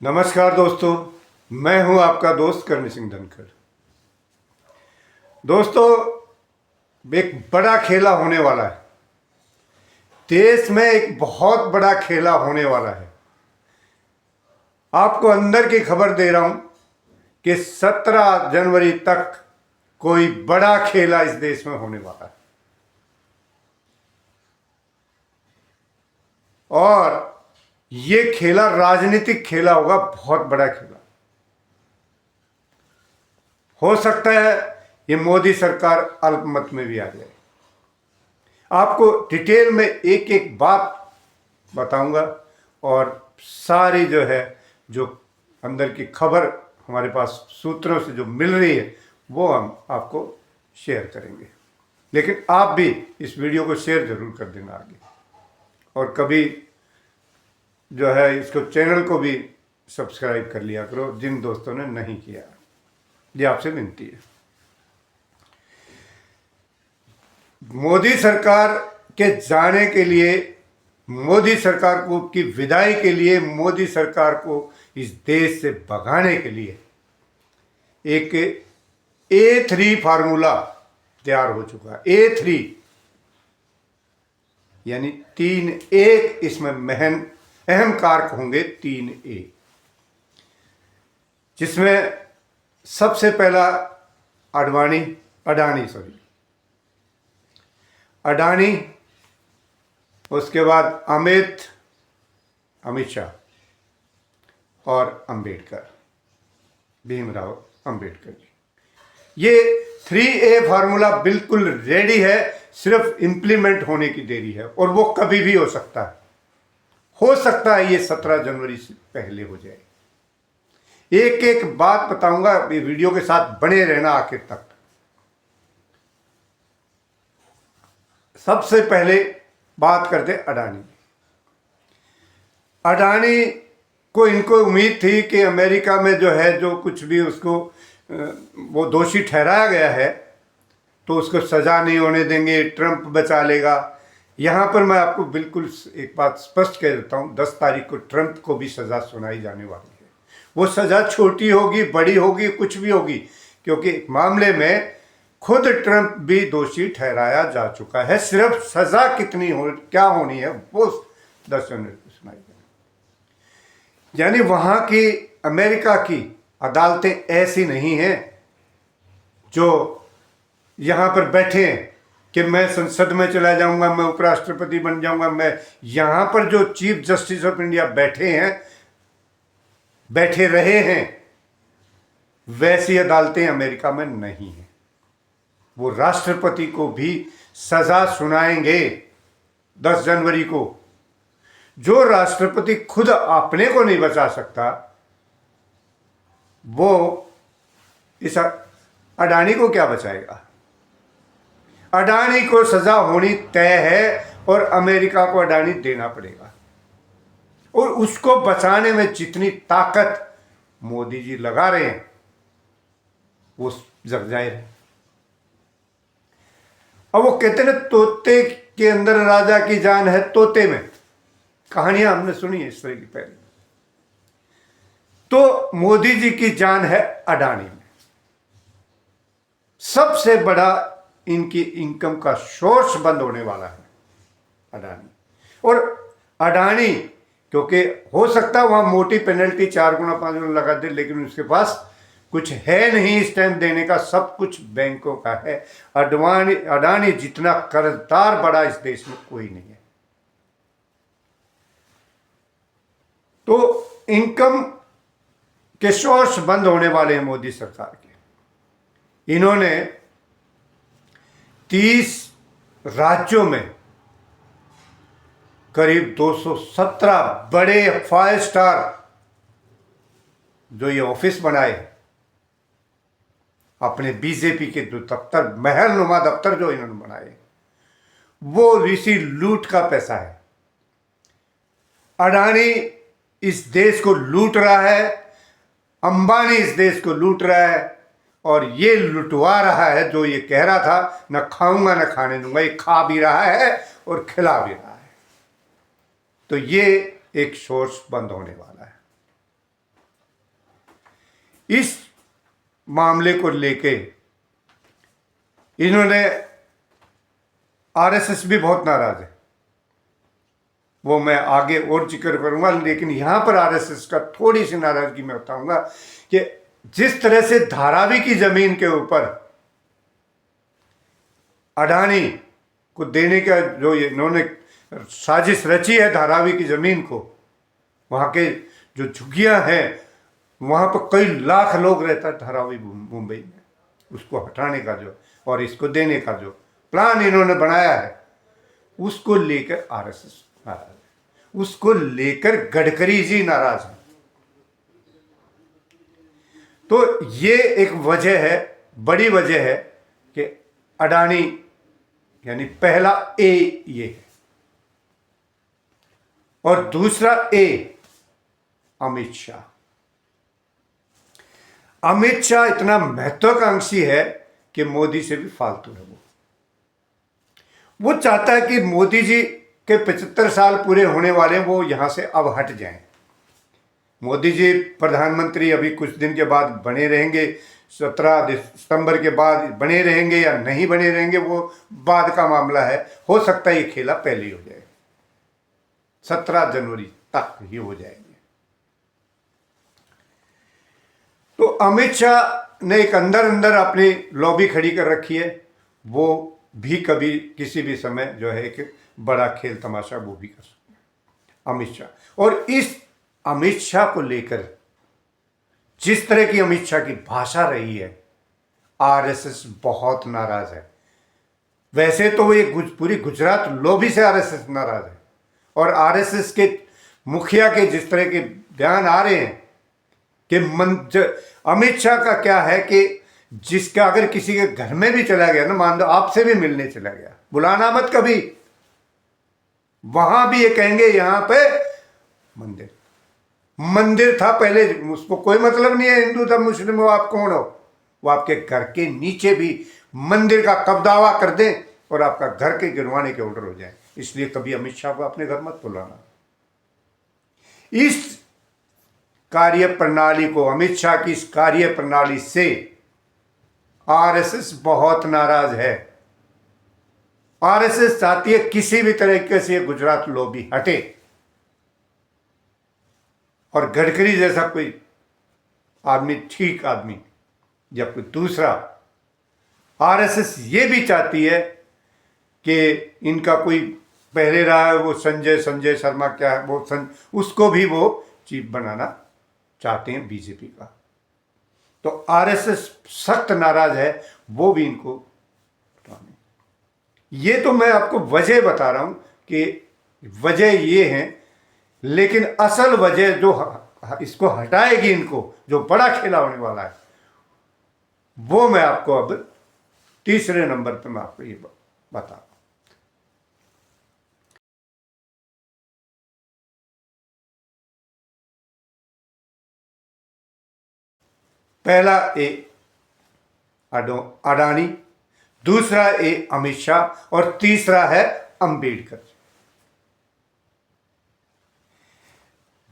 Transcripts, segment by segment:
नमस्कार दोस्तों, मैं हूं आपका दोस्त करणी सिंह धनखड़। दोस्तों, एक बड़ा खेला होने वाला है। देश में एक बहुत बड़ा खेला होने वाला है। आपको अंदर की खबर दे रहा हूं कि 17 जनवरी तक कोई बड़ा खेला इस देश में होने वाला है। और ये खेला राजनीतिक खेला होगा, बहुत बड़ा खेला। हो सकता है ये मोदी सरकार अल्पमत में भी आ जाए। आपको डिटेल में एक एक बात बताऊंगा और सारी जो अंदर की खबर हमारे पास सूत्रों से जो मिल रही है वो हम आपको शेयर करेंगे। लेकिन आप भी इस वीडियो को शेयर जरूर कर देना आगे, और कभी इसको चैनल को भी सब्सक्राइब कर लिया करो जिन दोस्तों ने नहीं किया। ये आपसे विनती है। मोदी सरकार के जाने के लिए, मोदी सरकार को की विदाई के लिए, मोदी सरकार को इस देश से भगाने के लिए एक A3 फार्मूला तैयार हो चुका है। A3 यानी 3 इसमें अहम कारक होंगे। 3A, जिसमें सबसे पहला अडानी, उसके बाद अमित शाह और भीमराव अंबेडकर जी। ये 3A फार्मूला बिल्कुल रेडी है, सिर्फ इंप्लीमेंट होने की देरी है। और वो कभी भी हो सकता है। हो सकता है ये 17 जनवरी से पहले हो जाए। एक एक बात बताऊंगा, ये वीडियो के साथ बने रहना आखिर तक। सबसे पहले बात करते अडानी को। इनको उम्मीद थी कि अमेरिका में जो कुछ भी उसको वो दोषी ठहराया गया है तो उसको सजा नहीं होने देंगे, ट्रंप बचा लेगा। यहाँ पर मैं आपको बिल्कुल एक बात स्पष्ट कह देता हूँ, 10 तारीख को ट्रंप को भी सज़ा सुनाई जाने वाली है। वो सज़ा छोटी होगी, बड़ी होगी, कुछ भी होगी, क्योंकि मामले में खुद ट्रंप भी दोषी ठहराया जा चुका है। सिर्फ सज़ा क्या होनी है वो 10 जनवरी को सुनाई जाएगी। यानी वहाँ की, अमेरिका की अदालतें ऐसी नहीं हैं जो यहाँ पर बैठे हैं कि मैं संसद में चला जाऊंगा, मैं उपराष्ट्रपति बन जाऊंगा। मैं यहाँ पर जो चीफ जस्टिस ऑफ इंडिया बैठे रहे हैं, वैसी अदालतें अमेरिका में नहीं हैं। वो राष्ट्रपति को भी सजा सुनाएंगे 10 जनवरी को। जो राष्ट्रपति खुद अपने को नहीं बचा सकता, वो इस अडानी को क्या बचाएगा। अडानी को सजा होनी तय है और अमेरिका को अडानी देना पड़ेगा। और उसको बचाने में जितनी ताकत मोदी जी लगा रहे हैं वो जग जाहिर है। अब वो कहते हैं तोते के अंदर राजा की जान है, तोते में। कहानियां हमने सुनी है इस तरह की पहले। तो मोदी जी की जान है अडानी में। सबसे बड़ा इनकी इनकम का सोर्स बंद होने वाला है अडानी। और अडानी, क्योंकि हो सकता है वहां मोटी पेनल्टी 4 गुना 5 गुना लगा दे, लेकिन उसके पास कुछ है नहीं इस टाइम देने का। सब कुछ बैंकों का है। अडानी जितना कर्जदार बड़ा इस देश में कोई नहीं है। तो इनकम के सोर्स बंद होने वाले हैं मोदी सरकार के। इन्होंने 30 राज्यों में करीब 217 बड़े 5 स्टार जो ये ऑफिस बनाए, अपने बीजेपी के जो दफ्तर, महलनुमा दफ्तर जो इन्होंने बनाए, वो इसी लूट का पैसा है। अडानी इस देश को लूट रहा है, अंबानी इस देश को लूट रहा है, और ये लुटवा रहा है। जो ये कह रहा था न खाऊंगा न खाने दूंगा, ये खा भी रहा है और खिला भी रहा है। तो ये एक सोर्स बंद होने वाला है। इस मामले को लेके इन्होंने, आरएसएस भी बहुत नाराज है, वो मैं आगे और जिक्र करूंगा, लेकिन यहां पर आरएसएस का थोड़ी सी नाराजगी मैं बताऊंगा कि जिस तरह से धारावी की जमीन के ऊपर अडानी को देने का जो इन्होंने साजिश रची है, धारावी की जमीन को, वहां के जो झुग्गियां हैं, वहां पर कई लाख लोग रहता है धारावी मुंबई में, उसको हटाने का जो और इसको देने का जो प्लान इन्होंने बनाया है, उसको लेकर आरएसएस नाराज है, उसको लेकर गडकरी जी नाराज हैं। तो ये एक वजह है, बड़ी वजह है कि अडानी, यानी पहला ए ये है, और दूसरा ए अमित शाह। अमित शाह इतना महत्वाकांक्षी है कि मोदी से भी फालतू है। वो चाहता है कि मोदी जी के 75 साल पूरे होने वाले, वो यहां से अब हट जाएं। मोदी जी प्रधानमंत्री अभी कुछ दिन के बाद बने रहेंगे, 17 सितंबर के बाद बने रहेंगे या नहीं बने रहेंगे, वो बाद का मामला है। हो सकता है ये खेला पहले ही हो जाए, 17 जनवरी तक ही हो जाएंगे। तो अमित शाह ने एक अंदर अंदर अपनी लॉबी खड़ी कर रखी है, वो भी कभी किसी भी समय जो है एक बड़ा खेल तमाशा वो भी कर सकते हैं अमित शाह। और इस अमित शाह को लेकर जिस तरह की अमित शाह की भाषा रही है, आरएसएस बहुत नाराज है। वैसे तो वो एक पूरी गुजरात लॉबी से आरएसएस नाराज है, और आरएसएस के मुखिया के जिस तरह के बयान आ रहे हैं कि अमित शाह का क्या है कि जिसका अगर किसी के घर में भी चला गया ना, मान लो आपसे भी मिलने चला गया, बुलाना मत कभी, वहां भी ये कहेंगे यहां पे मंदिर था पहले, उसको कोई मतलब नहीं है हिंदू था मुस्लिम हो, आप कौन हो। वो आपके घर के नीचे भी मंदिर का कब्जावा कर दें और आपका घर के गिरवाने के ऑर्डर हो जाए। इसलिए कभी अमित शाह को अपने घर मत बुलाना। इस कार्य प्रणाली को, अमित शाह की इस कार्य प्रणाली से आरएसएस बहुत नाराज है। आरएसएस चाहती है किसी भी तरीके से गुजरात लॉबी हटे, और गडकरी जैसा कोई आदमी, ठीक आदमी या कोई दूसरा, आरएसएस ये भी चाहती है कि इनका कोई पहले रहा है वो संजय शर्मा, क्या है वो, उसको भी वो चीफ बनाना चाहते हैं बीजेपी का। तो आरएसएस सख्त नाराज है, वो भी इनको। ये तो मैं आपको वजह बता रहा हूं कि वजह ये है, लेकिन असल वजह जो इसको हटाएगी, इनको जो बड़ा खेला होने वाला है, वो मैं आपको अब तीसरे नंबर पे मैं आपको ये बता। पहला ए अडानी, दूसरा ए अमित शाह, और तीसरा है अंबेडकर।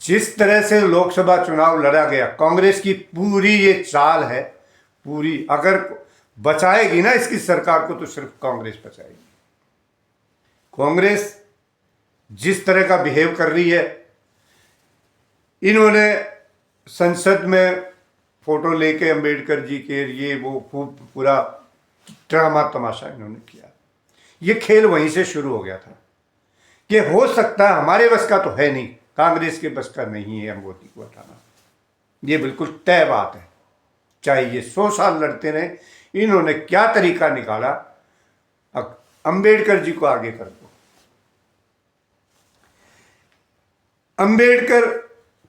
जिस तरह से लोकसभा चुनाव लड़ा गया, कांग्रेस की पूरी ये चाल है, पूरी अगर बचाएगी ना इसकी सरकार को, तो सिर्फ कांग्रेस बचाएगी। कांग्रेस जिस तरह का बिहेव कर रही है, इन्होंने संसद में फोटो लेके अंबेडकर जी के, ये वो खूब पूरा ड्रामा तमाशा इन्होंने किया। ये खेल वहीं से शुरू हो गया था कि हो सकता है हमारे बस का तो है नहीं, कांग्रेस के बस का नहीं है मोदी को हटाना। ये बिल्कुल तय बात है, चाहे ये 100 साल लड़ते रहे। इन्होंने क्या तरीका निकाला, अंबेडकर जी को आगे कर दो। अंबेडकर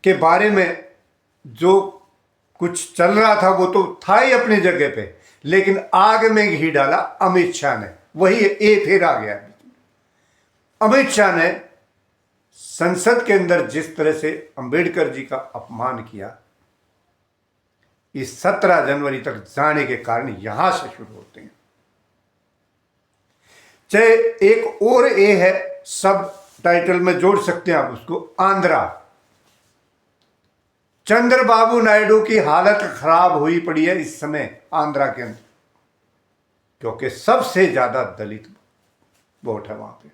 के बारे में जो कुछ चल रहा था वो तो था ही अपनी जगह पे, लेकिन आग में घी डाला अमित शाह ने। वही ए फिर आ गया। अमित शाह ने संसद के अंदर जिस तरह से अंबेडकर जी का अपमान किया, इस 17 जनवरी तक जाने के कारण यहां से शुरू होते हैं। चाहे एक और ए है, सब टाइटल में जोड़ सकते हैं आप उसको, आंध्रा। चंद्रबाबू नायडू की हालत खराब हुई पड़ी है इस समय आंध्रा के अंदर, क्योंकि सबसे ज्यादा दलित वोट है वहां पे,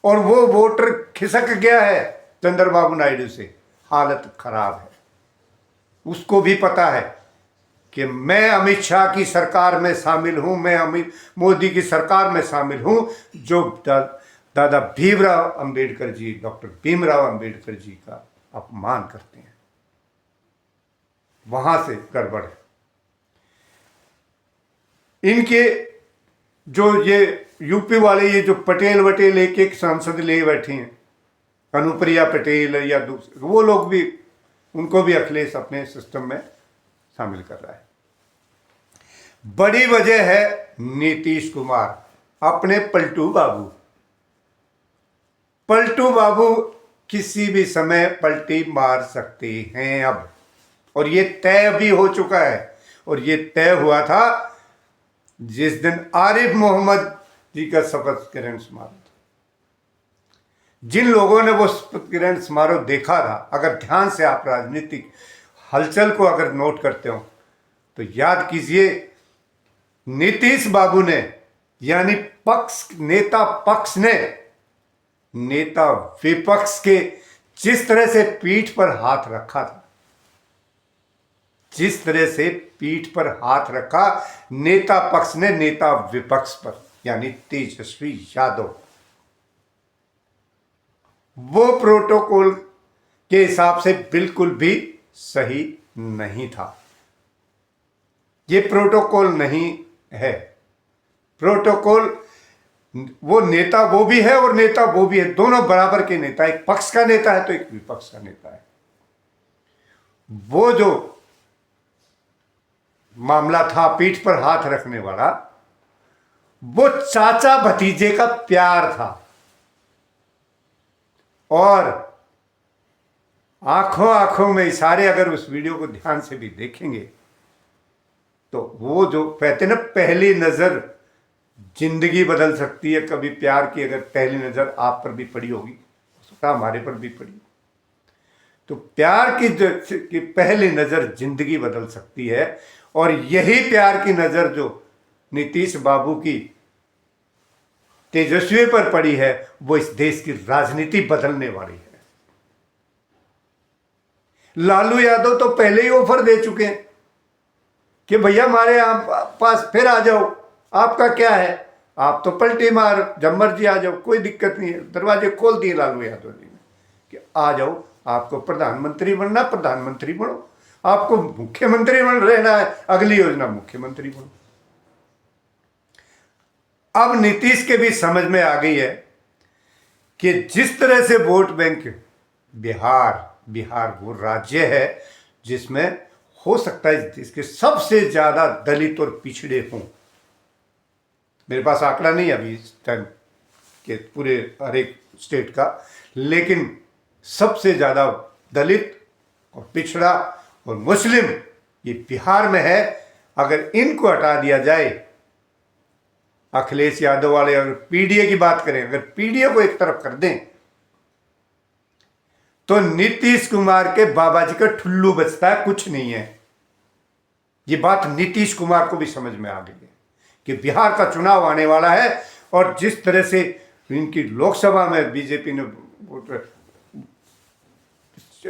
और वो वोटर खिसक गया है चंद्रबाबू नायडू से, हालत खराब है। उसको भी पता है कि मैं अमित शाह की सरकार में शामिल हूं, मैं अमित मोदी की सरकार में शामिल हूं, जो दादा भीमराव अंबेडकर जी, डॉक्टर भीमराव अंबेडकर जी का अपमान करते हैं। वहां से गड़बड़ है। इनके जो ये यूपी वाले, ये जो पटेल वटेल एक एक सांसद ले बैठे हैं, अनुप्रिया पटेल या दूसरे, वो लोग भी, उनको भी अखिलेश अपने सिस्टम में शामिल कर रहा है। बड़ी वजह है नीतीश कुमार, अपने पलटू बाबू। पलटू बाबू किसी भी समय पलटी मार सकते हैं अब, और ये तय भी हो चुका है। और ये तय हुआ था जिस दिन आरिफ मोहम्मद जी का शपथ ग्रहण समारोह था। जिन लोगों ने वो शपथ ग्रहण समारोह देखा था, अगर ध्यान से आप राजनीतिक हलचल को अगर नोट करते हो तो याद कीजिए, नीतीश बाबू ने, यानी नेता पक्ष ने नेता विपक्ष के जिस तरह से पीठ पर हाथ रखा था, जिस तरह से पीठ पर हाथ रखा नेता पक्ष ने नेता विपक्ष पर, यानी तेजस्वी यादव, वो प्रोटोकॉल के हिसाब से बिल्कुल भी सही नहीं था। ये प्रोटोकॉल नहीं है। प्रोटोकॉल, वो नेता वो भी है और नेता वो भी है, दोनों बराबर के नेता, एक पक्ष का नेता है तो एक विपक्ष का नेता है। वो जो मामला था पीठ पर हाथ रखने वाला, वो चाचा भतीजे का प्यार था, और आंखों आंखों में इशारे, अगर उस वीडियो को ध्यान से भी देखेंगे तो वो जो कहते ना, पहली नजर जिंदगी बदल सकती है। कभी प्यार की अगर पहली नजर आप पर भी पड़ी होगी, उसका हमारे पर भी पड़ी, तो प्यार की पहली नजर जिंदगी बदल सकती है। और यही प्यार की नजर जो नीतीश बाबू की तेजस्वी पर पड़ी है, वो इस देश की राजनीति बदलने वाली है। लालू यादव तो पहले ही ऑफर दे चुके हैं कि भैया हमारे पास फिर आ जाओ, आपका क्या है, आप तो पलटी मार, जब मर्जी आ जाओ, कोई दिक्कत नहीं है। दरवाजे खोल दिए लालू यादव जी ने कि आ जाओ, आपको प्रधानमंत्री बनना, प्रधानमंत्री बनो, आपको मुख्यमंत्री बन रहना है, अगली योजना मुख्यमंत्री बनो। अब नीतीश के भी समझ में आ गई है कि जिस तरह से वोट बैंक, बिहार वो राज्य है जिसमें हो सकता है इसके सबसे ज्यादा दलित और पिछड़े हों। मेरे पास आंकड़ा नहीं अभी इस टाइम के पूरे हर एक स्टेट का, लेकिन सबसे ज्यादा दलित और पिछड़ा और मुस्लिम ये बिहार में है। अगर इनको हटा दिया जाए, अखिलेश यादव वाले, अगर पीडीए की बात करें, अगर पीडीए को एक तरफ कर दें, तो नीतीश कुमार के बाबा जी का ठुल्लू बचता है, कुछ नहीं है। ये बात नीतीश कुमार को भी समझ में आ गई है कि बिहार का चुनाव आने वाला है, और जिस तरह से इनकी लोकसभा में बीजेपी ने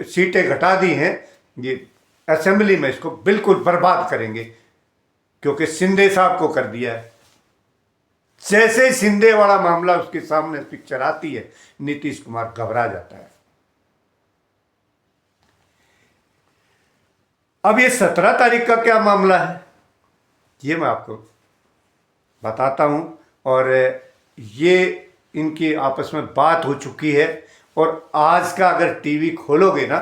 सीटें घटा दी हैं, ये असेंबली में इसको बिल्कुल बर्बाद करेंगे, क्योंकि शिंदे साहब को कर दिया है। जैसे शिंदे वाला मामला उसके सामने पिक्चर आती है, नीतीश कुमार घबरा जाता है। अब ये 17 तारीख का क्या मामला है, ये मैं आपको बताता हूं। और ये इनकी आपस में बात हो चुकी है, और आज का अगर टीवी खोलोगे ना,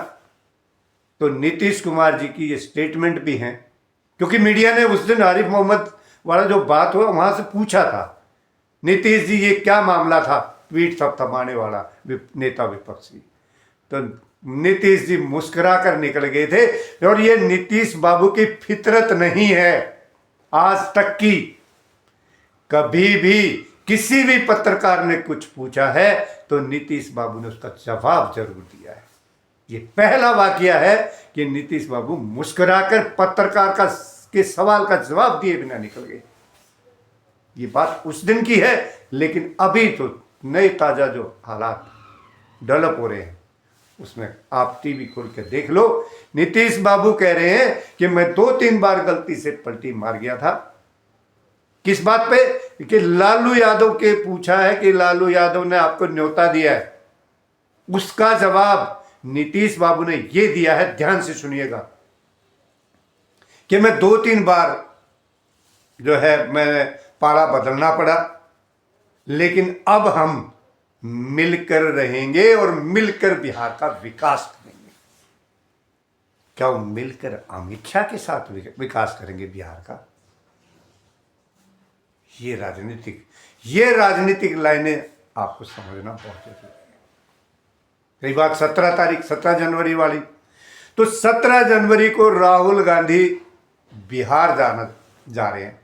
तो नीतीश कुमार जी की ये स्टेटमेंट भी हैं, क्योंकि मीडिया ने उस दिन आरिफ मोहम्मद वाला जो बात हुआ वहां से पूछा था, नीतीश जी ये क्या मामला था, ट्वीट थपथपाने वाला नेता विपक्षी, तो नीतीश जी मुस्कुरा कर निकल गए थे। और ये नीतीश बाबू की फितरत नहीं है, आज तक की कभी भी किसी भी पत्रकार ने कुछ पूछा है तो नीतीश बाबू ने उसका जवाब जरूर दिया है। ये पहला वाकया है कि नीतीश बाबू मुस्कुराकर पत्रकार का के सवाल का जवाब दिए बिना निकल गए। ये बात उस दिन की है, लेकिन अभी तो नए ताजा जो हालात डेवलप हो रहे हैं उसमें आप टीवी खोल के देख लो। नीतीश बाबू कह रहे हैं कि मैं 2-3 बार गलती से पलटी मार गया था। किस बात पे? कि लालू यादव के पूछा है कि लालू यादव ने आपको न्योता दिया है, उसका जवाब नीतीश बाबू ने यह दिया है, ध्यान से सुनिएगा, कि मैं 2-3 बार जो है मैं पाला बदलना पड़ा, लेकिन अब हम मिलकर रहेंगे और मिलकर बिहार का विकास करेंगे। क्या वो मिलकर अमित शाह के साथ विकास करेंगे बिहार का? ये राजनीतिक लाइनें आपको समझना बहुत जरूरी है। रही बात 17 जनवरी वाली, तो 17 जनवरी को राहुल गांधी बिहार जा रहे हैं।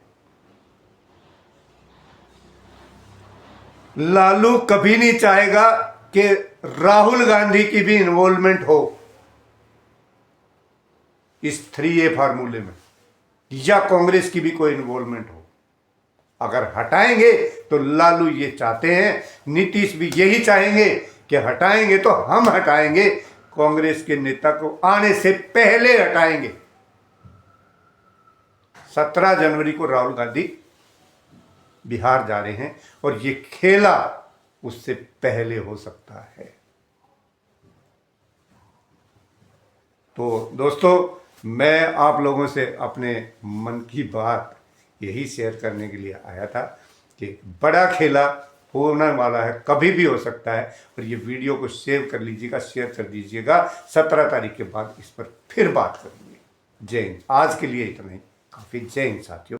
लालू कभी नहीं चाहेगा कि राहुल गांधी की भी इन्वॉल्वमेंट हो इस 3A फार्मूले में, या कांग्रेस की भी कोई इन्वॉल्वमेंट हो। अगर हटाएंगे तो लालू ये चाहते हैं, नीतीश भी यही चाहेंगे कि हटाएंगे तो हम हटाएंगे, कांग्रेस के नेता को आने से पहले हटाएंगे। 17 जनवरी को राहुल गांधी बिहार जा रहे हैं और ये खेला उससे पहले हो सकता है। तो दोस्तों, मैं आप लोगों से अपने मन की बात यही शेयर करने के लिए आया था कि बड़ा खेला होने वाला है, कभी भी हो सकता है। और ये वीडियो को सेव कर लीजिएगा, शेयर कर दीजिएगा। 17 तारीख के बाद इस पर फिर बात करेंगे। जय हिंद। आज के लिए इतना ही काफ़ी। जय हिंद साथियों।